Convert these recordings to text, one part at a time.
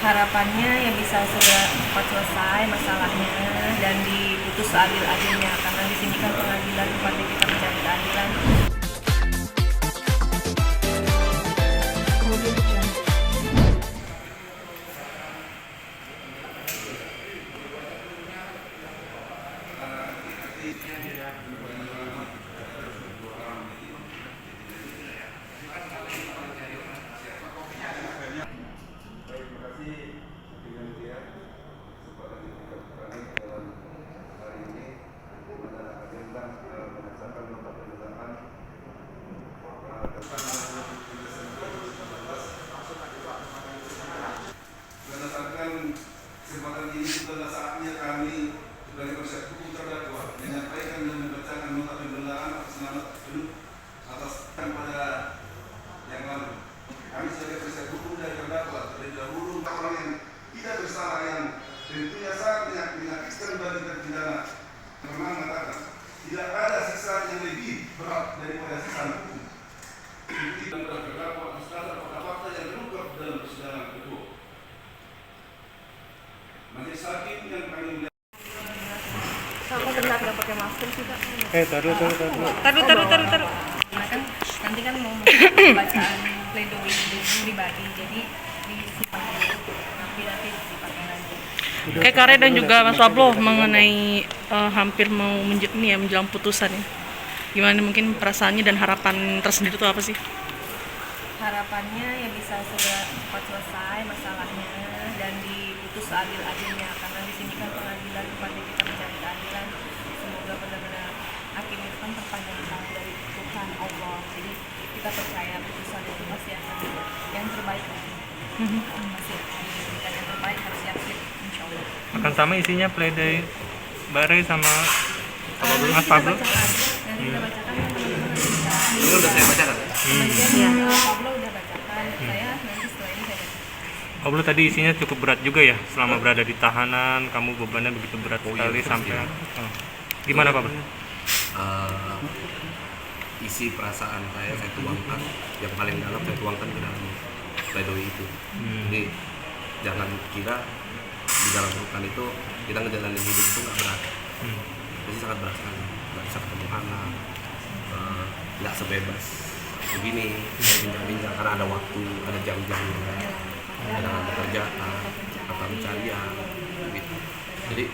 Harapannya ya bisa segera cepat selesai masalahnya dan diputus seadil-adilnya, karena di sini kan pengadilan tempatnya kita mencari keadilan. Berdasarkan kesempatan ini adalah saatnya kami sebagai penasihat hukum terdakwa menyampaikan dan membacakan nota pembelaan atas nama tersebut atas pada yang lalu. Kami sebagai penasihat hukum dari terdakwa terlebih dahulu orang yang tidak bersalah yang tentunya sangat menyakitkan bagi terpidana memang mengatakan tidak ada siksa yang lebih berat daripada siksa hukum. Tidak terdakwa atas dasar fakta-fakta yang terungkap dalam persidangan kedua. Majelis hakim yang kami Sama benar nggak pakai masker sih Kak? Taruh. Nah kan nanti kan mau bacaan pledoi pribadi, jadi disimpan dulu, nanti dipakai lagi. Kayak Kare dan juga Mas Pablo mengenai hampir mau menjelang putusan ya. Gimana mungkin perasaannya dan harapan tersendiri itu apa sih? Harapannya ya bisa segera cepat selesai masalahnya dan diputus seadil-adilnya, karena di sini kan pengadilan tempatnya kita mencari keadilan. Semoga benar-benar hakim itu kan terpanjang tangan dari Tuhan Allah, jadi kita percaya putusan itu pasti akan yang terbaik. Pasti diberikan yang terbaik, harus yakin insya Allah. Akan sama isinya pledoi Bare sama Mas Nanti Pablo. kita bacakan aja. Nanti kita bacakan kan teman-teman nanti bisa. ini sudah saya bacakan. Kemudian Pablo udah bacakan, saya nanti setelah ini saya bacakan. Pablo tadi isinya cukup berat juga ya, selama berada di tahanan kamu bebannya begitu berat sekali sampai gimana Pablo? Isi perasaan saya tuangkan, yang paling dalam saya tuangkan ke dalam pledoi itu. Jadi jangan kira di dalam rutan itu kita ngejalanin hidup itu nggak berat. Jadi sangat berat sekali, nggak bisa ketemu anak, nggak sebebas begini saya bincang-bincang karena ada waktu, ada jam-jamnya, ada pekerjaan atau pencarian gitu. Jadi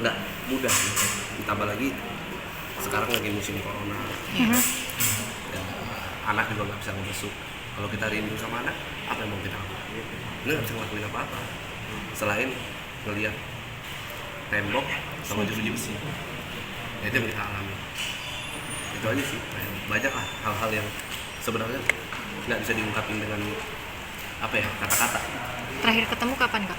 nggak mudah gitu. Ditambah lagi sekarang lagi musim corona, dan anak juga nggak bisa ngebesuk. Kalau kita rindu sama anak, apa yang mau kita lakukan? Nggak bisa ngelakuin apa-apa selain ngelihat tembok sama jeruji besi. Itu yang kita alami. Itu aja sih. Banyak lah hal-hal yang sebenarnya nggak bisa diungkapin dengan apa ya, kata-kata. Terakhir ketemu kapan Kak?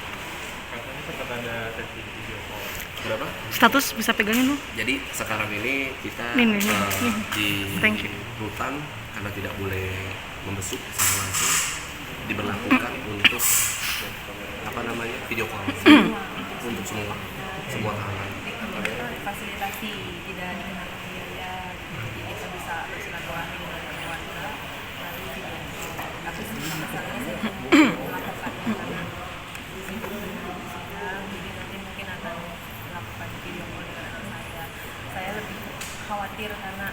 Katanya sempat ada sesi video call. Berapa? Status bisa pegangin lu? Jadi sekarang ini kita Nih. di Thank you. rutan karena tidak boleh membesuk secara langsung, diberlakukan untuk video call untuk semua tahanan. Fasilitasi tidak dikenakan biaya, jadi kita bisa bersilaturahmi dengan keluarga melalui video call. Tapi masalahnya saya belum melakukannya karena di sini sidang, jadi nanti mungkin akan melakukan video call dengan anak saya. Saya lebih khawatir karena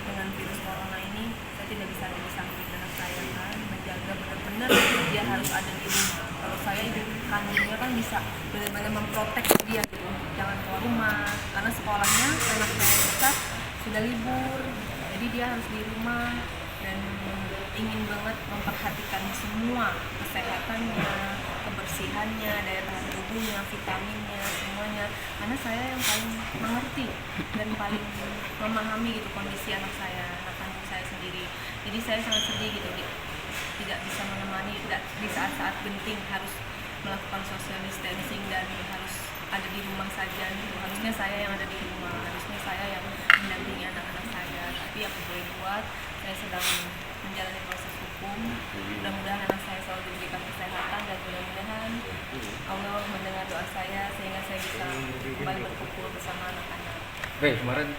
dengan virus corona ini saya tidak bisa ada di samping anak saya kan, menjaga benar-benar dia harus ada di rumah. Kalau saya ibu kandungnya kan bisa benar-benar memprotek dia gitu, jangan keluar rumah karena sekolahnya anak saya besar sudah libur, jadi dia harus di rumah dan ingin banget memperhatikan semua kesehatannya, kebersihannya, daya tahan tubuhnya, vitaminnya, semuanya, karena saya yang paling mengerti dan paling memahami gitu kondisi anak kandung saya sendiri. Jadi saya sangat sedih gitu, tidak bisa menemani di saat-saat genting, harus melakukan social distancing dan harus ada di rumah saja gitu. Harusnya saya yang ada di rumah, harusnya saya yang mendampingi anak-anak saya, tapi yang boleh buat saya sedang menjalani proses hukum. Mudah-mudahan anak saya selalu diberikan kesehatan dan mudah-mudahan Allah mendengar doa saya sehingga saya bisa kembali berkumpul bersama anak-anak. Oke, kemarin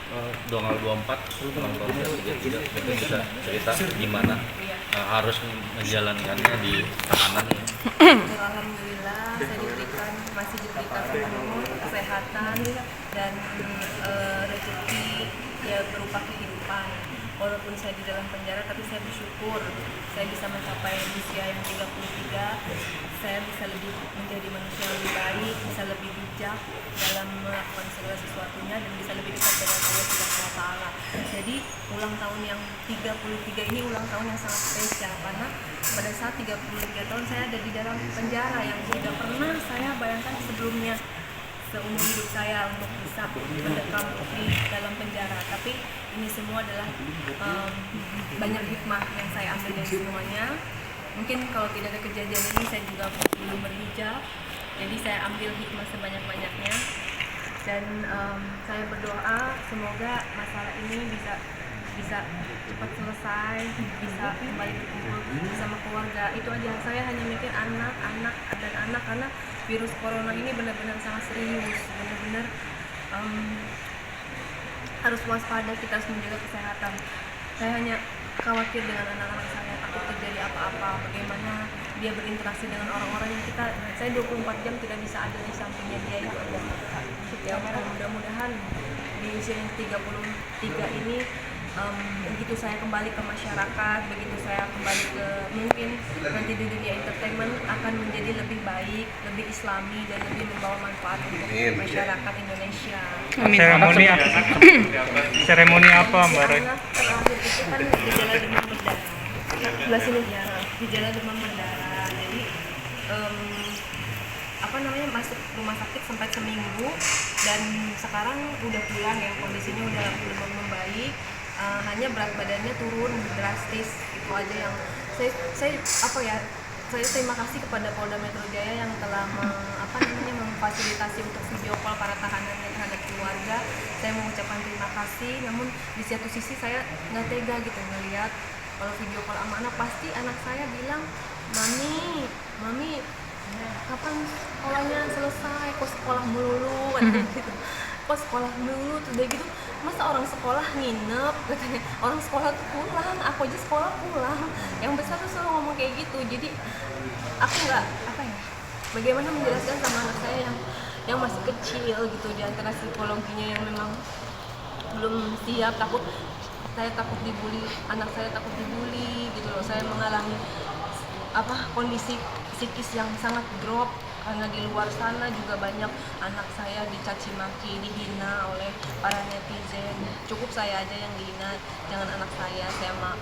tanggal 24 ulang tahun itu bisa cerita gimana harus menjalankannya di tahanan. alhamdulillah saya masih diberikan umur, kesehatan dan rezeki ya berupa kehidupan. Walaupun saya di dalam penjara, tapi saya bersyukur saya bisa mencapai usia yang 33. Saya bisa lebih menjadi manusia yang lebih baik, bisa lebih bijak dalam melakukan segala sesuatunya, dan bisa lebih dekat dengan Allah Subhanahu wa Ta'ala. Jadi ulang tahun yang 33 ini ulang tahun yang sangat spesial, karena pada saat 33 tahun saya ada di dalam penjara yang tidak pernah saya bayangkan sebelumnya seumur hidup saya untuk bisa mendekam di dalam penjara. Tapi ini semua adalah banyak hikmah yang saya ambil dari semuanya. Mungkin kalau tidak ada kejadian ini saya juga belum berhijab. Jadi saya ambil hikmah sebanyak-banyaknya, dan saya berdoa semoga masalah ini bisa cepat selesai, bisa kembali berkumpul bersama keluarga. Itu aja, saya hanya mikir anak, karena virus corona ini benar-benar sangat serius, benar-benar harus waspada, kita harus menjaga kesehatan. Saya hanya khawatir dengan anak-anak saya, takut terjadi apa-apa, bagaimana dia berinteraksi dengan orang-orang yang saya 24 jam tidak bisa ada di sampingnya dia, itu aja. Ya mudah-mudahan di usia yang 33 ini begitu saya kembali ke masyarakat, begitu saya kembali ke mungkin nanti di dunia entertainment akan menjadi lebih baik, lebih islami, dan lebih membawa manfaat untuk masyarakat Indonesia. Seremoni apa Mbak Roy? Anak terakhir itu kan gejala demam berdarah. Sebelah sini ya, gejala demam berdarah. Jadi masuk rumah sakit sampai seminggu, dan sekarang udah pulang ya, kondisinya udah membaik. Hanya berat badannya turun drastis. Itu aja yang saya terima kasih kepada Polda Metro Jaya yang telah memfasilitasi untuk video call para tahanannya terhadap keluarga. Saya mengucapkan terima kasih. Namun di satu sisi saya nggak tega gitu ngelihat kalau video call sama anak, pasti anak saya bilang, mami kapan sekolahnya selesai, kok sekolah melulu, gitu. Kok sekolah melulu, tuh udah gitu, masa orang sekolah nginep, katanya orang sekolah tuh pulang, aku aja sekolah pulang. Yang besar tuh selalu ngomong kayak gitu. Jadi aku nggak bagaimana menjelaskan sama anak saya yang masih kecil gitu, di antara psikologinya yang memang belum siap, saya takut dibully, anak saya takut dibully gitu loh. Saya mengalami kondisi psikis yang sangat drop, karena di luar sana juga banyak anak saya dicaci maki, dihina oleh para netizen. Cukup saya aja yang dihina, jangan anak saya.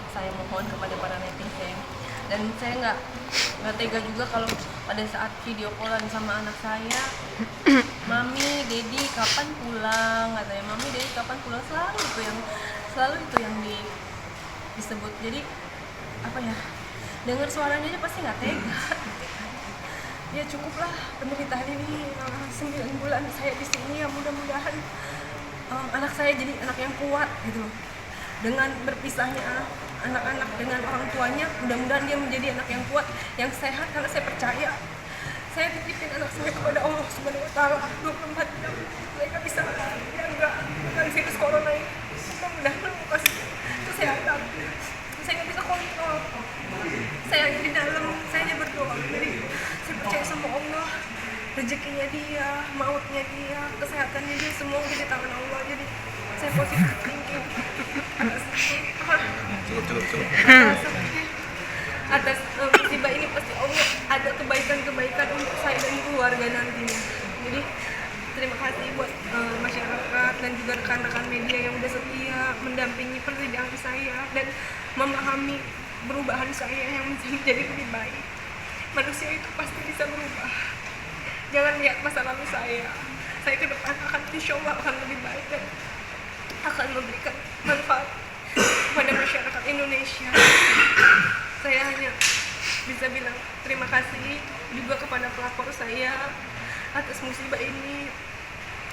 Saya mohon kepada para netizen. Dan saya nggak tega juga kalau pada saat video callan sama anak saya, mami, dedi kapan pulang, katanya, mami, dedi kapan pulang, selalu itu yang disebut. Jadi dengar suaranya aja pasti nggak tega. Ya cukuplah penderitaan ini 9 bulan saya di sini, ya mudah-mudahan anak saya jadi anak yang kuat gitu loh. Dengan berpisahnya anak-anak dengan orang tuanya, mudah-mudahan dia menjadi anak yang kuat, yang sehat, karena saya percaya saya titipin anak saya kepada Allah Subhanahu wa Ta'ala 24 jam. Mereka bisa jaga dengan virus corona ini. Mudah-mudahan kasih kesehatan. Saya nggak bisa kontrol. Saya hanya di dalam, saya hanya berdoa. Jadi saya percaya sama Allah, rezekinya dia, mautnya dia, kesehatannya dia, semua udah di tangan Allah. Jadi saya positif thinking atas musibah ini, pasti Allah ada kebaikan-kebaikan untuk saya dan keluarga nantinya. Jadi terima kasih buat masyarakat dan juga rekan-rekan media yang udah setia mendampingi persidangan saya dan memahami perubahan saya yang menjadi lebih baik. Manusia itu pasti bisa berubah. Jangan lihat masa lalu saya ke depan akan insya Allah akan lebih baik dan akan memberikan manfaat kepada masyarakat Indonesia. Saya hanya bisa bilang terima kasih juga kepada pelapor saya atas musibah ini.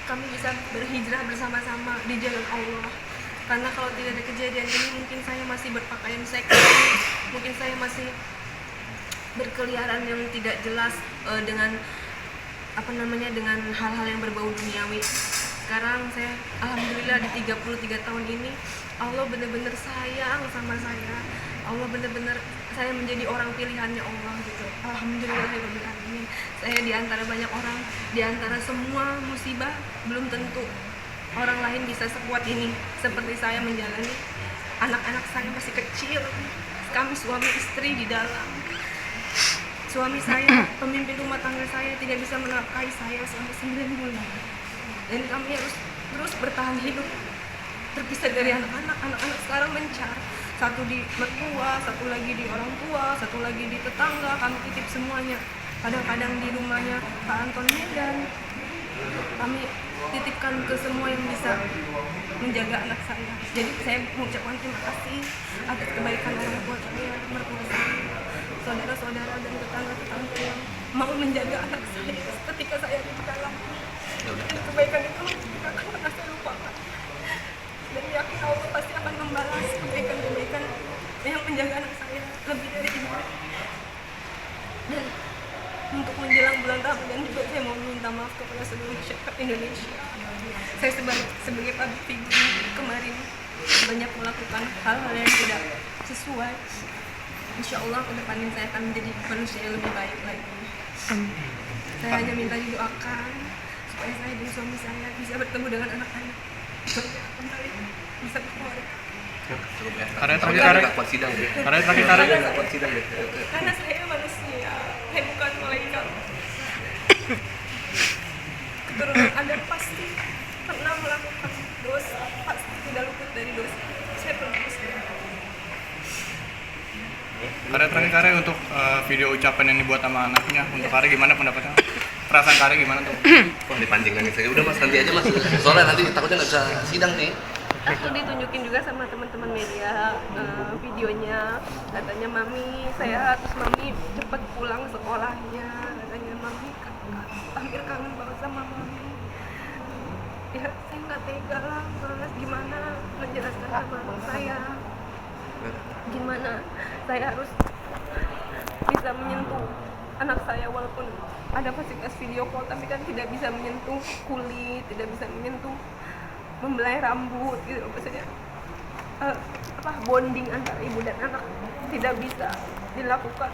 Kami bisa berhijrah bersama-sama di jalan Allah. Karena kalau tidak ada kejadian ini, mungkin saya masih berpakaian seksi, mungkin saya masih berkeliaran yang tidak jelas dengan dengan hal-hal yang berbau duniawi. Sekarang saya alhamdulillah di 33 tahun ini Allah benar-benar sayang sama saya. Allah benar-benar saya menjadi orang pilihannya Allah gitu. Alhamdulillahirabbil alamin. Saya di antara banyak orang, di antara semua musibah, belum tentu orang lain bisa sekuat ini seperti saya menjalani. Anak-anak saya masih kecil, kami suami istri di dalam. Suami saya, pemimpin rumah tangga saya, tidak bisa menafkahi saya selama 9 bulan. Dan kami harus terus bertahan hidup, terpisah dari anak-anak. Anak-anak sekarang mencar, satu di mertua, satu lagi di orang tua, satu lagi di tetangga. Kami titip semuanya, kadang-kadang di rumahnya Pak Anton Medan. Kami titipkan ke semua yang bisa menjaga anak saya. Jadi saya mengucapkan terima kasih atas kebaikan orang tua saya, mertua saya, saudara-saudara dan tetangga-tetangga yang mau menjaga anak saya ketika saya di dalam. Kebaikan itu akan pernah saya lupakan. Dan yakin Allah pasti akan membalas kebaikan-kebaikan yang menjaga anak saya lebih dari ini. Dan untuk menjelang bulan Ramadan juga saya mau minta maaf kepada seluruh masyarakat Indonesia. Saya sebagai public figure kemarin banyak melakukan hal-hal yang tidak sesuai. Insya Allah ke depannya saya akan menjadi manusia yang lebih baik lagi. Saya hanya minta didoakan supaya saya dan suami saya bisa bertemu dengan anak-anak, kembali bisa berkeluarga. Karena saya manusia, saya bukan malaikat. Keturunan Adam pasti pernah melakukan dosa, pasti tidak luput dari dosa. Saya pernah muslim. Karya untuk video ucapan yang dibuat sama anaknya, untuk Karya gimana pendapatnya? Perasaan Karya gimana tuh? Wah, dipancing nangis saya. Udah mas, nanti aja mas. Soalnya nanti takutnya nggak bisa sidang nih. Aku ditunjukin juga sama teman-teman media videonya. Katanya mami sehat, terus mami cepet pulang sekolahnya. Katanya mami hampir kangen banget sama mami. Ya saya nggak tega lah, mas gimana menjelaskan sama anak saya. Gimana saya harus bisa menyentuh anak saya walaupun ada fasilitas video call, tapi kan tidak bisa menyentuh kulit, tidak bisa menyentuh membelai rambut gitu, maksudnya bonding antara ibu dan anak tidak bisa dilakukan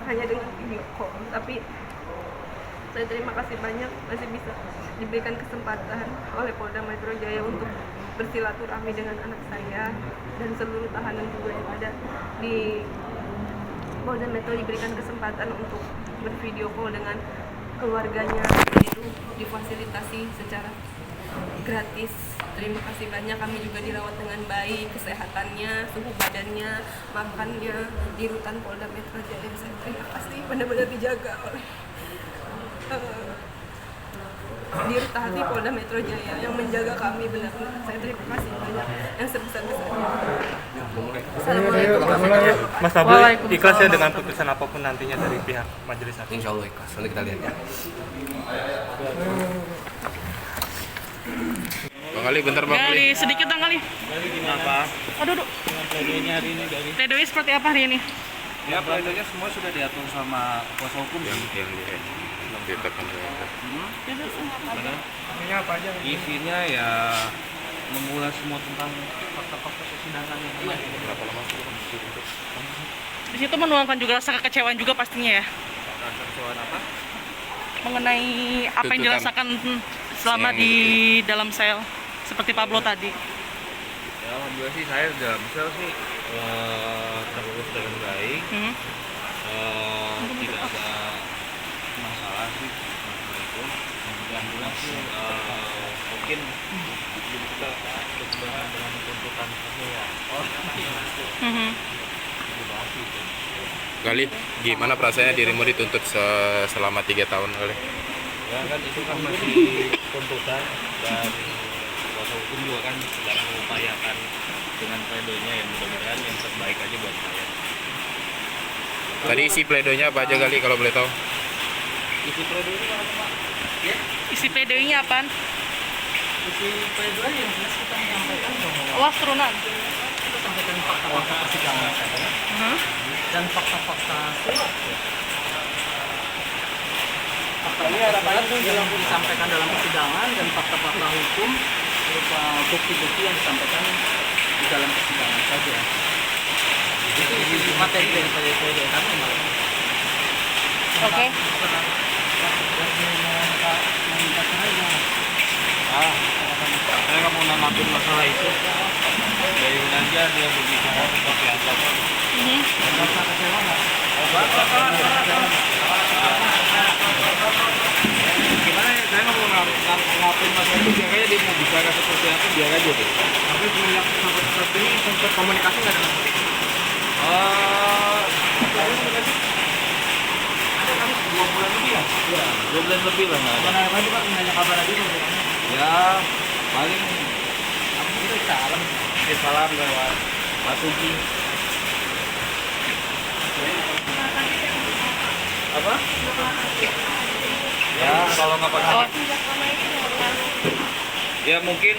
hanya dengan video call. Tapi saya terima kasih banyak masih bisa diberikan kesempatan oleh Polda Metro Jaya untuk bersilaturahmi dengan anak saya dan seluruh tahanan juga yang ada di Polda Metro, diberikan kesempatan untuk bervideo call dengan keluarganya, itu difasilitasi secara gratis. Terima kasih banyak, kami juga dirawat dengan baik, kesehatannya, suhu badannya, makannya di rutan Polda Metro Jaya. Saya terima kasih, benar-benar dijaga oleh Dirut Hati Polda Metro Jaya yang menjaga kami benar-benar. Saya terima kasih banyak yang sebesar-besarnya. Assalamualaikum warahmatullahi wabarakatuh. Mas Pablo ikhlas ya dengan putusan apapun nantinya dari pihak majelis hakim? Insya Allah ikhlas. Nanti kita lihat ya. Bang Ali, bentar Bang Ali. Gali, sedikit Bang Ali. Kenapa? Aduh. Dengan pledoinya hari ini dari Pledoi seperti apa hari ini? ya pledoinya semua sudah diatur sama kuasa hukum Yang ditekan. Isinya apa aja? Isinya ya mengulas semua tentang fakta-fakta persidangan yang kemarin. Berapa lama sih? Di situ menuangkan juga rasa kekecewaan juga pastinya ya, Rasa kecewaan apa? mengenai apa yang Tuntutan. dirasakan selama Yang di dalam sel seperti Pablo tadi. Ya alhamdulillah sih saya dalam sel sih terurus dengan baik. Tidak ada masalah sih masalah itu. Alhamdulillah sih mungkin kita berkeberatan dengan tuntutan itu ya. Gali, gimana perasaannya dirimu dituntut selama 3 tahun oleh? Ya kan itu kan masih tuntutan dan kuasa hukum juga kan sedang mengupayakan dengan pledoinya yang mudah-mudahan yang terbaik aja buat saya. Tadi isi pledoinya apa aja Gali kalau boleh tahu? Isi pledoinya apa Pak? Ya? Isi pledoinya apaan? Isi pledoinya yang jelas kita menyampaikan bahwa Awas turunan. kita sampaikan fakta-fakta persidangan saya dan fakta-fakta surat. Fakta ini harapannya yang disampaikan dalam persidangan dan fakta-fakta hukum berupa bukti-bukti yang disampaikan di dalam persidangan saja. Itu materi dari pledoi kami. Oke. Saya nggak mau nanggapin masalah itu. Biarin aja dia berbicara seperti apa. Gimana ya? Saya nggak mau nanggapin masalah itu. Biar aja dia mau bicara seperti apa, biar aja deh. Tapi semenjak sampai seperti ini sempat komunikasi nggak dengan Pak? Dua bulan lebih lah. Ya, 2 bulan lebih lah nggak ada. Mana apa itu Pak? Nanya kabar aja dong. Ya, paling apa itu salam. Salam lewat Pak Sugi. Apa? Ya, kalau nggak pakai. Ya mungkin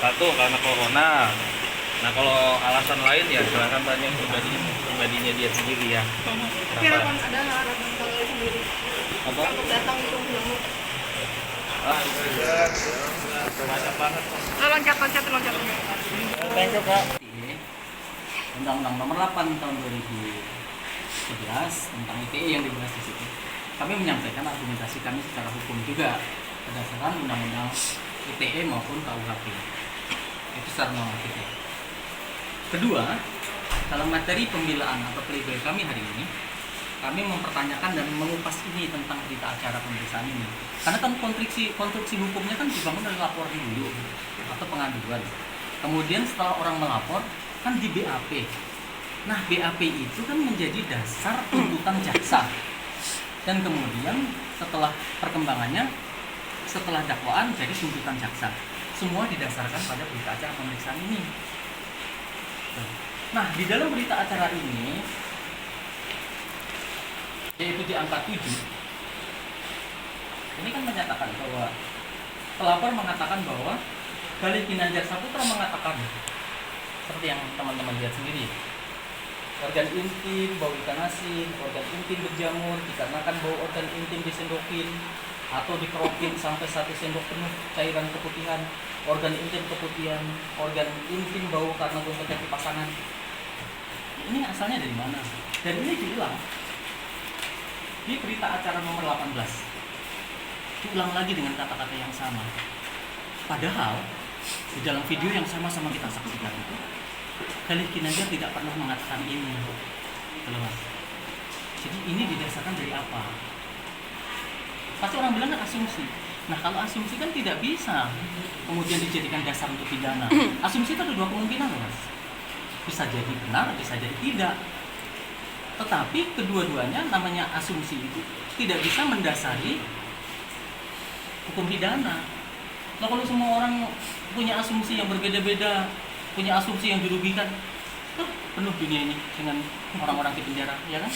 satu karena corona. Nah kalau alasan lain ya silakan tanya pribadinya dia sendiri ya. Kenapa? Ada harapan kalau sendiri Apa? untuk datang itu belum. Banyak banget. Loncat. Thank you Kak. Undang-Undang Nomor 8 tahun 2011 tentang ITE yang dibahas di situ. Kami menyampaikan argumentasi kami secara hukum juga berdasarkan Undang-Undang ITE maupun KUHP. Itu secara normatif. Kedua, dalam materi pembelaan atau pledoi kami hari ini, kami mempertanyakan dan mengupas ini tentang berita acara pemeriksaan ini. Karena kan konstruksi hukumnya kan dibangun dari laporan dulu atau pengaduan. Kemudian setelah orang melapor kan di BAP. Nah, BAP itu kan menjadi dasar tuntutan jaksa. Dan kemudian setelah perkembangannya, setelah dakwaan jadi tuntutan jaksa. Semua didasarkan pada berita acara pemeriksaan ini. Nah, di dalam berita acara ini, yaitu di angka 7, ini kan menyatakan bahwa pelapor mengatakan bahwa Khalid Ginanjar Saputra mengatakan seperti yang teman-teman lihat sendiri, organ intim bau ikan asin, organ intim berjamur dikarenakan bau organ intim disendokin atau dikerokin sampai 1 sendok penuh cairan keputihan, organ intim keputihan, organ intim bau karena gonta kaki pasangan. Ini asalnya dari mana? Dan ini diulang di berita acara nomor 18. Diulang lagi dengan kata-kata yang sama. Padahal di dalam video yang sama-sama kita saksikan itu, Khalid Ginanjar tidak pernah mengatakan ini. Mas. Jadi ini didasarkan dari apa? Pasti orang bilang kan asumsi. Nah, kalau asumsi kan tidak bisa kemudian dijadikan dasar untuk pidana. Asumsi itu ada 2 kemungkinan, Mas. Bisa jadi benar, bisa jadi tidak. Tetapi kedua-duanya namanya asumsi itu tidak bisa mendasari hukum pidana. Nah, kalau semua orang punya asumsi yang berbeda-beda, punya asumsi yang dirugikan, penuh dunia ini dengan orang-orang di penjara, ya kan?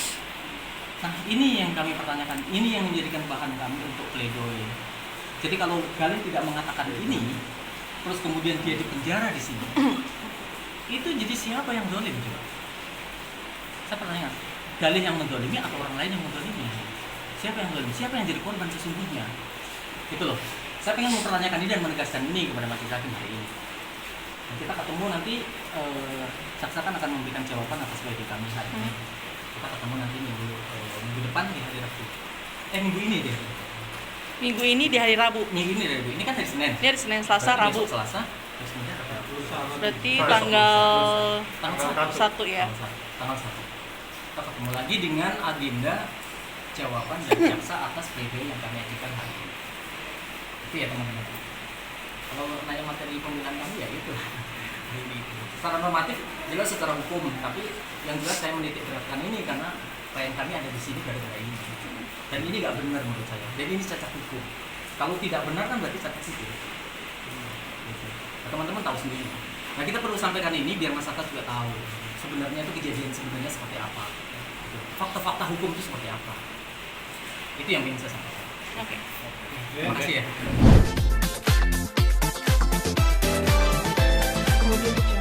Nah, ini yang kami pertanyakan, ini yang menjadikan bahan kami untuk pledoi. Jadi kalau Galih tidak mengatakan ini, terus kemudian dia di penjara di sini, itu jadi siapa yang zalim coba? Saya pertanyaan, Galih yang menzalimi atau orang lain yang menzalimi? Siapa yang zalim? Siapa yang jadi korban sesungguhnya? Itu loh. Saya ingin mempertanyakan ini dan menegaskan ini kepada majelis hakim hari ini. Dan kita ketemu nanti, jaksa kan akan memberikan jawaban atas pledoi kami hari ini. Kita ketemu nanti minggu depan di hari Rabu. Minggu ini deh. Minggu ini di hari Rabu. Minggu ini dari Rabu. Ini kan hari Senin. Ini hari Senin, Selasa, Rabu. Selasa, terus kemudian Rabu. Berarti tanggal 1 ya. Tanggal 1. Kita ketemu lagi dengan agenda jawaban dari jaksa atas pledoi yang kami ajukan hari ini. Itu ya teman-teman. Kalau nanya materi pembelaan kami ya itu. Secara normatif jelas secara hukum, tapi yang jelas saya menitik beratkan ini karena klien kami ada di sini gara-gara ini. Dan ini nggak benar menurut saya. Jadi ini cacat hukum. Kalau tidak benar kan berarti cacat sipil. Nah, teman-teman tahu sendiri. Nah, kita perlu sampaikan ini biar masyarakat juga tahu sebenarnya itu kejadian sebenarnya seperti apa. Fakta-fakta hukum itu seperti apa. Itu yang ingin saya sampaikan. Oke. Terima kasih ya. Kemudian